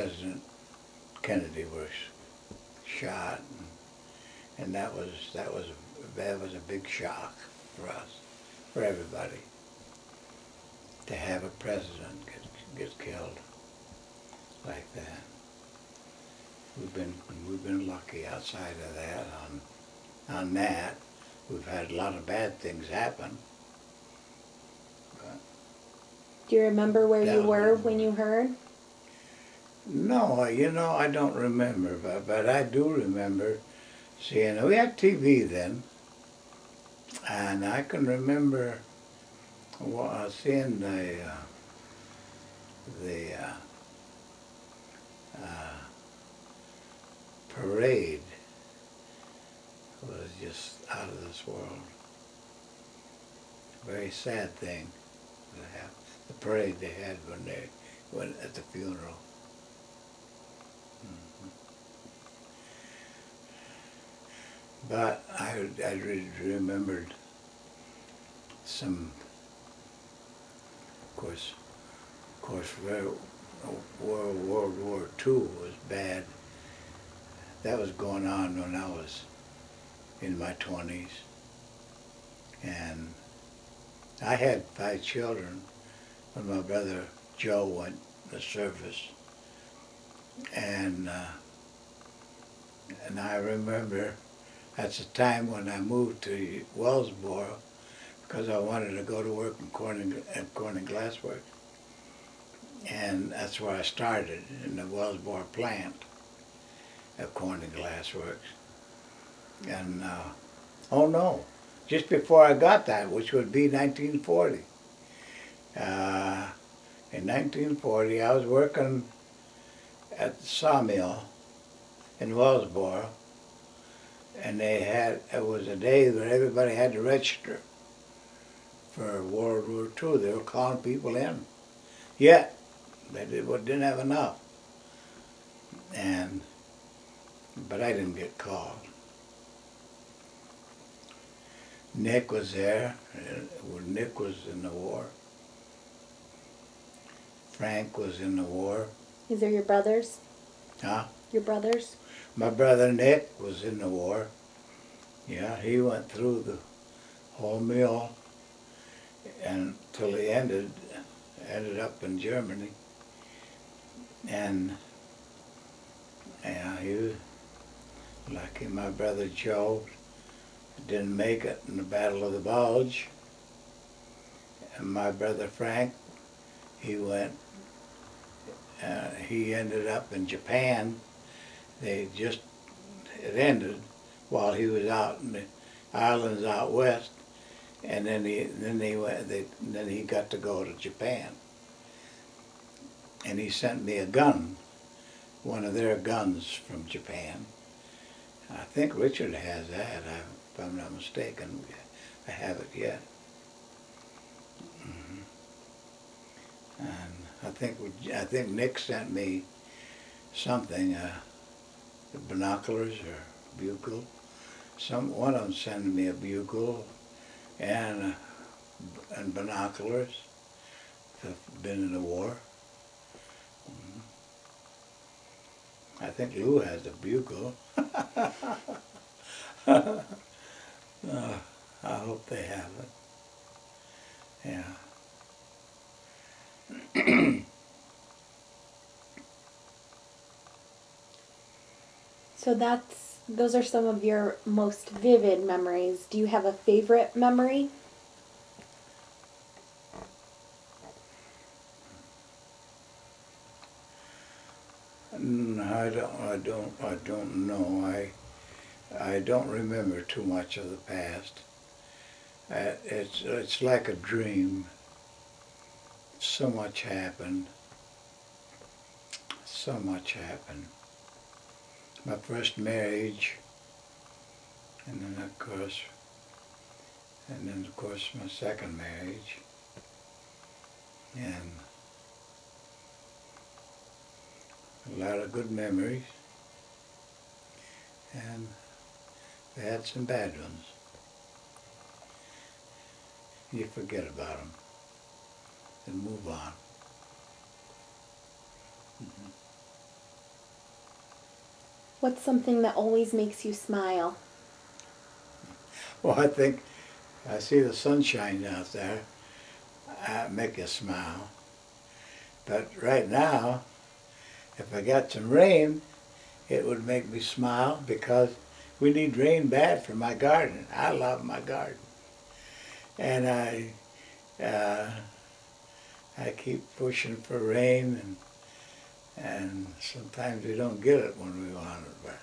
President Kennedy was shot, and that was a big shock for us, for everybody, to have a president get killed like that. We've been lucky outside of that on that. We've had a lot of bad things happen. Do you remember where you were when you heard? No, I don't remember, but I do remember seeing, we had TV then, and I can remember seeing the parade was just out of this world. Very sad thing to have. The parade they had when they went at the funeral. But I remembered some, of course, World War II was bad. That was going on when I was in my 20s. And I had 5 children when my brother Joe went to the service. And I remember that's the time when I moved to Wellsboro because I wanted to go to work at Corning Glass Works. And that's where I started, in the Wellsboro plant at Corning Glass Works. And, oh no, just before I got that, which would be 1940. In 1940, I was working at the sawmill in Wellsboro, and it was a day where everybody had to register for World War II. They were calling people in. Yet, they didn't have enough. But I didn't get called. Nick was there. Nick was in the war. Frank was in the war. These are your brothers? Huh? Your brothers? My brother Nick was in the war. Yeah, he went through the whole mill until he ended up in Germany. And yeah, he was lucky. My brother Joe didn't make it in the Battle of the Bulge. And my brother Frank, he ended up in Japan. It ended while he was out in the islands out west, and then he got to go to Japan. And he sent me a gun, one of their guns from Japan. I think Richard has that, if I'm not mistaken. I have it yet. And I think Nick sent me something, binoculars or bugle. One of them sent me a bugle and binoculars. I've been in the war. I think Lou has a bugle. I hope they have it. Yeah. So those are some of your most vivid memories. Do you have a favorite memory? I don't know. I don't remember too much of the past. It's like a dream. So much happened. So much happened. My first marriage, and then of course my second marriage, and a lot of good memories, and we had some bad ones. You forget about them and move on. What's something that always makes you smile? Well, I think I see the sunshine out there, make you smile. But right now, if I got some rain, it would make me smile because we need rain bad for my garden. I love my garden. And uh, I keep pushing for rain, and sometimes we don't get it when we want it. But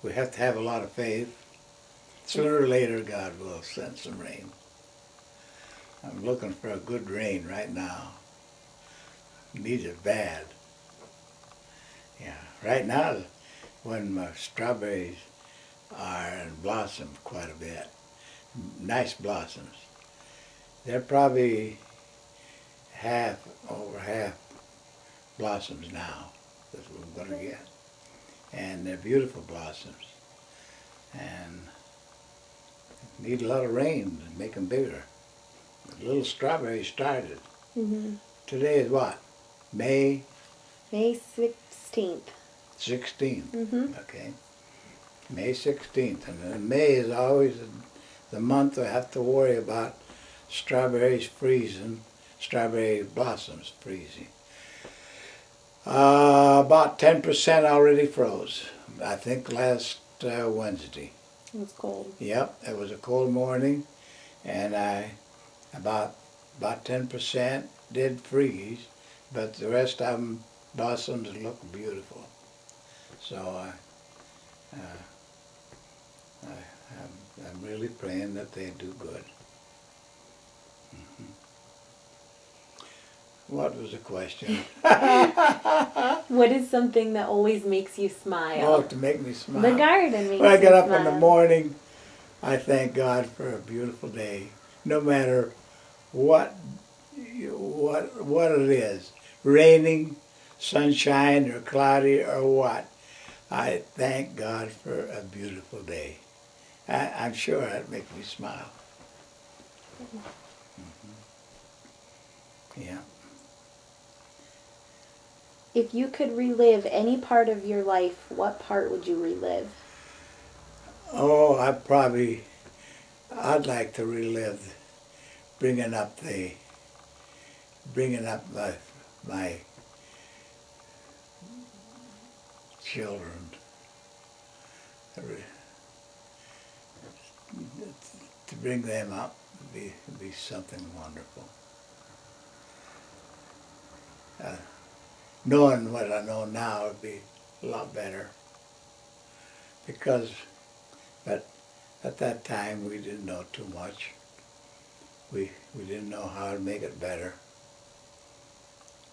we have to have a lot of faith. Sooner or later, God will send some rain. I'm looking for a good rain right now. Need it bad. Yeah, right now, when my strawberries are in blossom quite a bit, nice blossoms. They're probably over half blossoms now that we're going to get. And they're beautiful blossoms. And need a lot of rain to make them bigger. The little strawberries started. Mm-hmm. Today is what? May May 16th. 16th. Mm-hmm. Okay. May 16th. And then May is always the month I have to worry about strawberries freezing, strawberry blossoms freezing. About 10% already froze. I think last Wednesday. It was cold. Yep, it was a cold morning, and about 10% did freeze, but the rest of them blossoms look beautiful. So I'm really praying that they do good. What was the question? What is something that always makes you Oh, smile? to make me smile. The garden makes When I you get up smile. in the morning, I thank God for a beautiful day. No matter what it is, raining, sunshine, or cloudy, or what, I thank God for a beautiful day. I'm sure that makes me smile. Yeah. If you could relive any part of your life, what part would you relive? Oh, I'd like to relive bringing up my children. To bring them up would be something wonderful. Knowing what I know now would be a lot better. But at that time we didn't know too much. We didn't know how to make it better.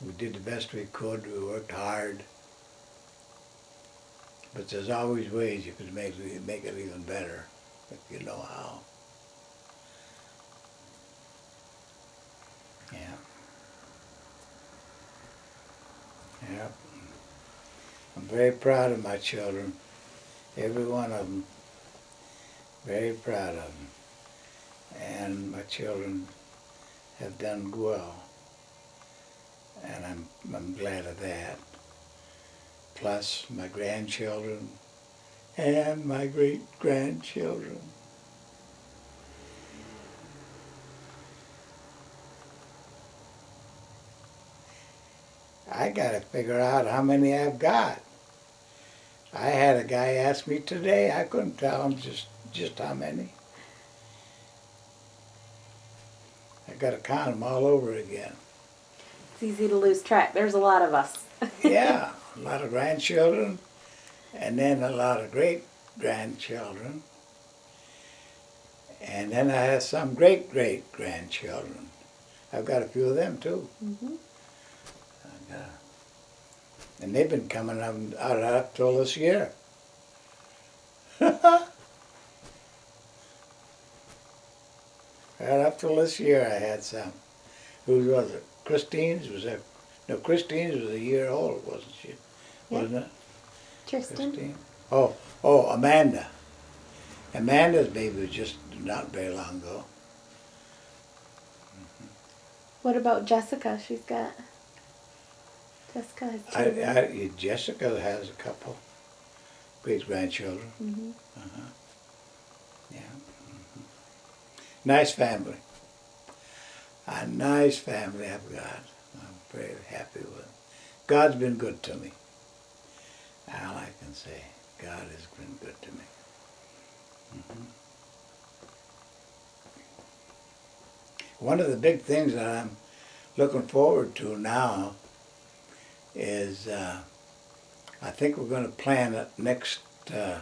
We did the best we could. We worked hard. But there's always ways you could make it even better if you know how. Yeah. Yeah. I'm very proud of my children. Every one of them. Very proud of them. And my children have done well. And I'm glad of that. Plus my grandchildren and my great-grandchildren. I gotta figure out how many I've got. I had a guy ask me today, I couldn't tell him just how many. I gotta count them all over again. It's easy to lose track. There's a lot of us. Yeah, a lot of grandchildren, and then a lot of great-grandchildren. And then I have some great-great-grandchildren. I've got a few of them too. Mm-hmm. And they've been coming out up till this year. Right up till this year I had some. Who was it? Christine's? No, Christine's was a year old, wasn't she? Yeah. Wasn't it? Tristan? Christine? Oh, Amanda. Amanda's baby was just not very long ago. What about Jessica? Jessica has children. Jessica has a couple great-grandchildren. Mm-hmm. Yeah. Nice family. A nice family I've got. I'm very happy with it. God's been good to me. All I can say, God has been good to me. One of the big things that I'm looking forward to now is I think we're going to plan it next um,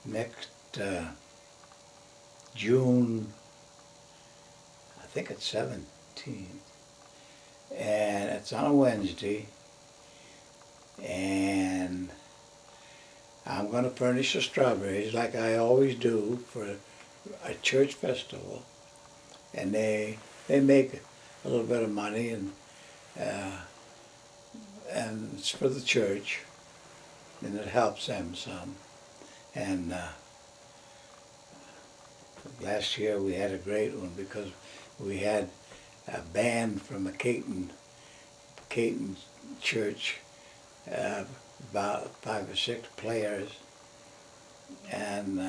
next June. I think it's 17th, and it's on a Wednesday, and I'm going to furnish the strawberries like I always do for a church festival, and they make a little bit of money, uh, and it's for the church, and it helps them some. And last year we had a great one because we had a band from a Caton church, about 5 or 6 players, and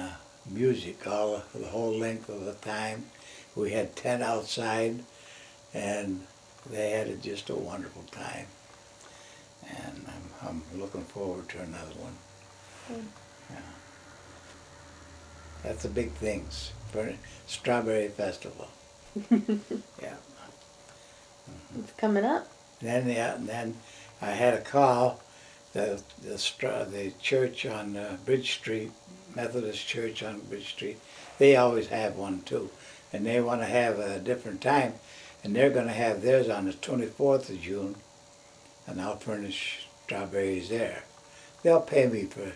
music the whole length of the time. We had 10 outside, and they had just a wonderful time. And I'm looking forward to another one. Yeah. That's the big things for Strawberry Festival. Yeah. It's coming up. And then I had a call. The church on Bridge Street, Methodist Church on Bridge Street, they always have one too, and they want to have a different time, and they're going to have theirs on the 24th of June, and I'll furnish strawberries there. They'll pay me for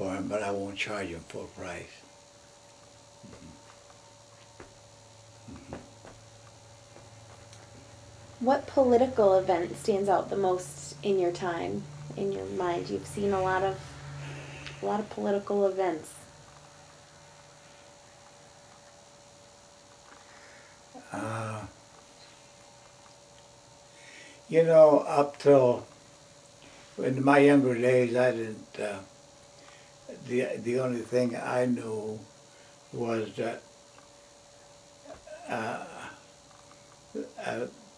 them, but I won't charge them full price. What political event stands out the most in your time, in your mind? You've seen a lot of political events. You know, up till in my younger days, I didn't. The only thing I knew was that I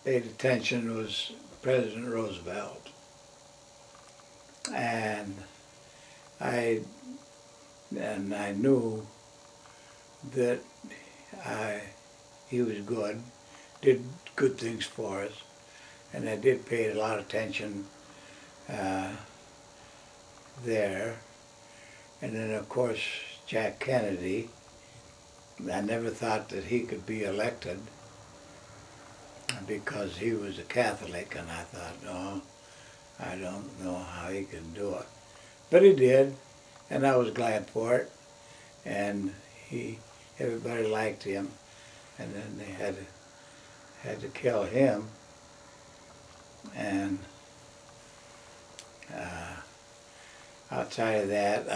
paid attention was President Roosevelt, and I knew that he was good, did good things for us, and I did pay a lot of attention there. And then of course Jack Kennedy. I never thought that he could be elected because he was a Catholic, and I thought, no, I don't know how he could do it. But he did, and I was glad for it. And everybody liked him, and then they had to kill him. And outside of that,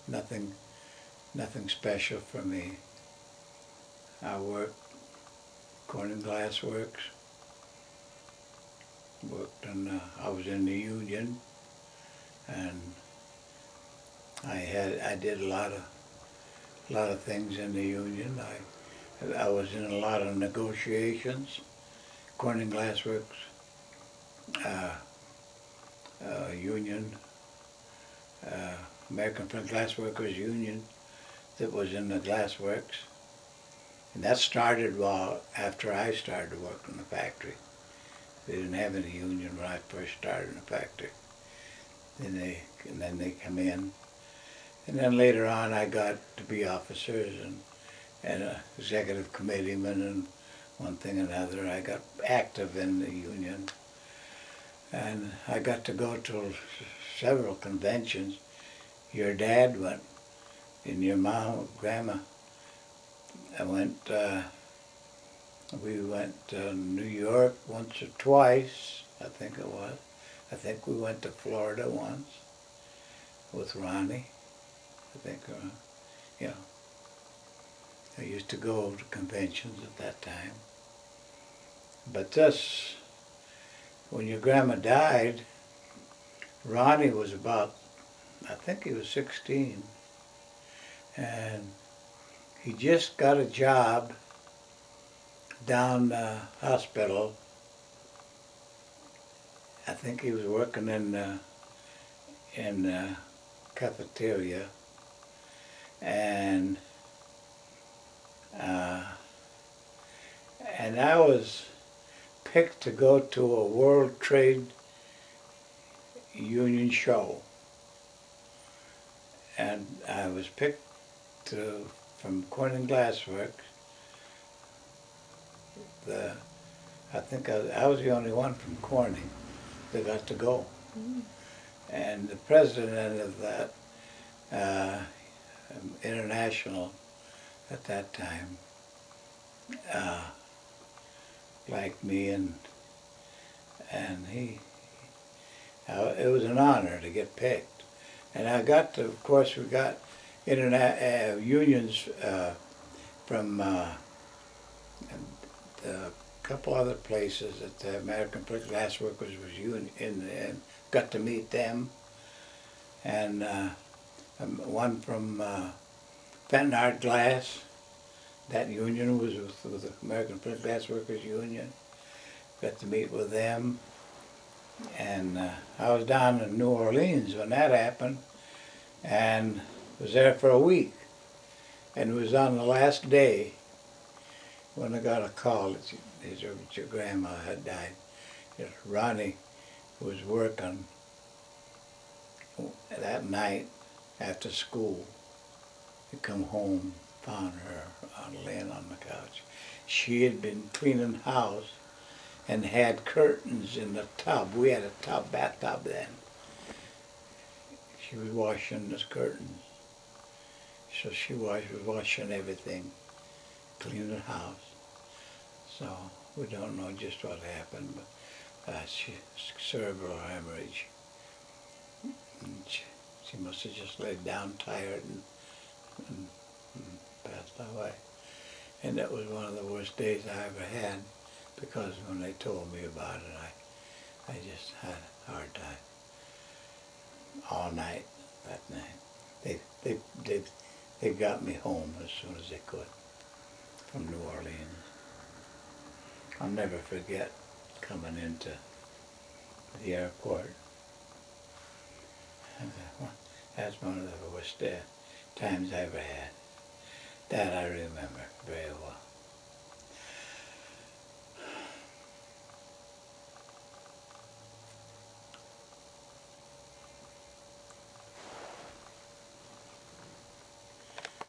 nothing special for me. I worked Corning Glass Works. I was in the union, and I did a lot of things in the union. I was in a lot of negotiations. Corning Glass Works, union, American Glass Workers Union, that was in the glass works. And that started after I started to work in the factory. They didn't have any union when I first started in the factory. And then they come in. And then later on I got to be officers and executive committeeman and one thing and another. I got active in the union. And I got to go to several conventions. Your dad went, and your mom, grandma. We went to New York once or twice, I think it was. I think we went to Florida once with Ronnie. I think, yeah. I used to go to conventions at that time. But this when your grandma died, Ronnie was about, I think he was 16, and he just got a job down the hospital. I think he was working in cafeteria, and I was picked to go to a World Trade Union show, and I was picked from Corning Glassworks. I think I was the only one from Corning that got to go. Mm. And the president of that international at that time liked me, and it was an honor to get picked. And I got to, of course, we got unions from a couple other places that the American Glassworkers was union, and got to meet them. And one from Fenton Art Glass, that union was with the American Glassworkers Union. Got to meet with them. And I was down in New Orleans when that happened, and was there for a week. And it was on the last day when I got a call that your grandma had died. Ronnie was working that night after school. He come home, found her laying on the couch. She had been cleaning the house and had curtains in the tub. We had a bathtub then. She was washing this curtain. So she was washing everything, cleaning the house. So we don't know just what happened, but she cerebral hemorrhage. And she must have just laid down tired and passed away. And that was one of the worst days I ever had, because when they told me about it, I just had a hard time all night that night. They got me home as soon as they could from New Orleans. I'll never forget coming into the airport. That's one of the worst times I ever had. That I remember very well.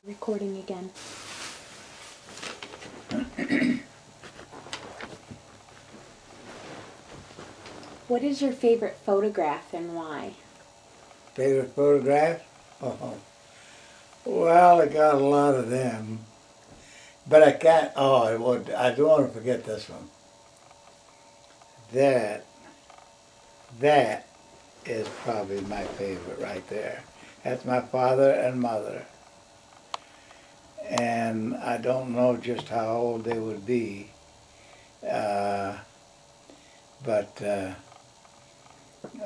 Recording again. What is your favorite photograph and why? Favorite photograph? Oh, well, I got a lot of them, but I can't. Oh, I don't want to forget this one. That is probably my favorite right there. That's my father and mother. And I don't know just how old they would be, but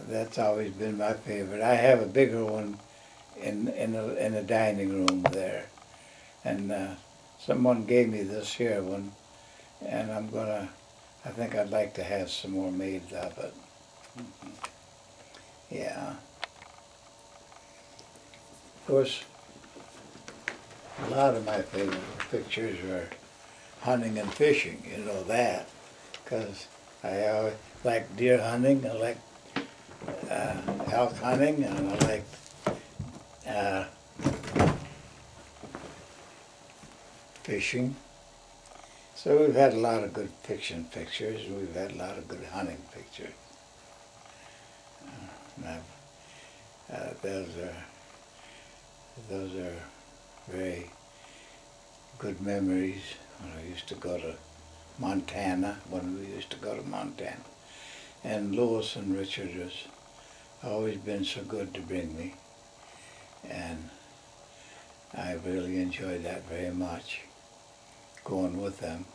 that's always been my favorite. I have a bigger one in the dining room there, and someone gave me this here one, and I think I'd like to have some more made of it. Yeah. Of course, a lot of my favorite pictures are hunting and fishing, you know that, because I always like deer hunting, I like elk hunting, and I like fishing. So we've had a lot of good fiction pictures, and we've had a lot of good hunting pictures. Those are very good memories when I used to go to Montana, And Lewis and Richard has always been so good to bring me, and I really enjoyed that very much, going with them.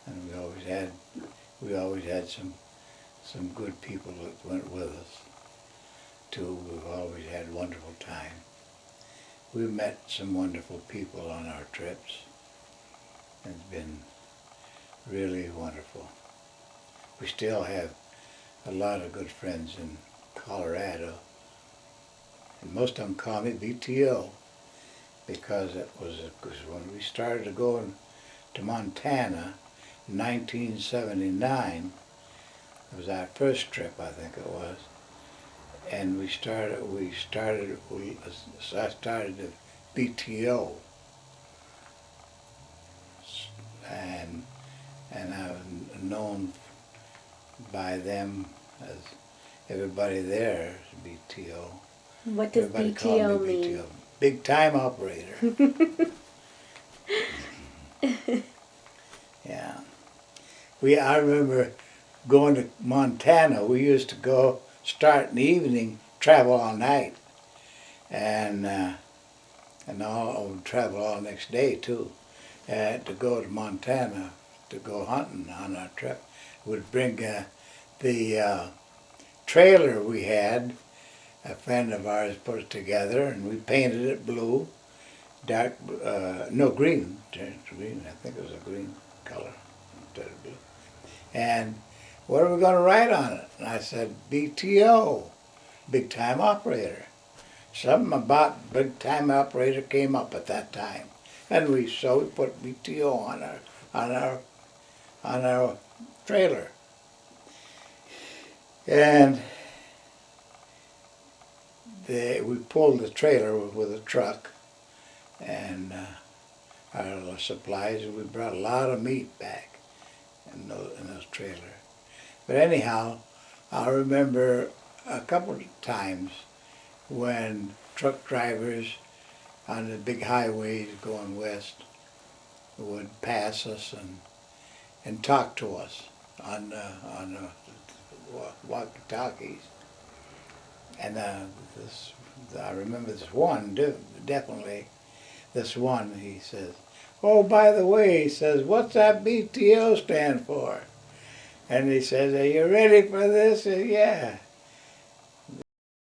And we always had some some good people that went with us too. We've always had a wonderful time. We've met some wonderful people on our trips. It's been really wonderful. We still have a lot of good friends in Colorado, and most of them call me BTO because when we started to go to Montana in 1979. It was our first trip, I think it was, and I started at BTO, and I was known by them as everybody there as BTO. What does Everybody called BTO me mean? BTO, big time operator. Yeah, I remember going to Montana. We used to go start in the evening, travel all night, and travel all next day too. To go to Montana to go hunting on our trip. Would bring the trailer we had. A friend of ours put it together, and we painted it blue, green. Green. I think it was a green color instead of blue. And what are we going to write on it? And I said, BTO, big time operator. Something about big time operator came up at that time, and we put BTO on our trailer. And we pulled the trailer with a truck and our supplies, and we brought a lot of meat back in those trailers. But anyhow, I remember a couple of times when truck drivers on the big highways going west would pass us and talk to us on the walkie-talkies. And I remember this one, definitely, this one, he says, oh, by the way, he says, what's that BTO stand for? And he says, are you ready for this? I said, yeah.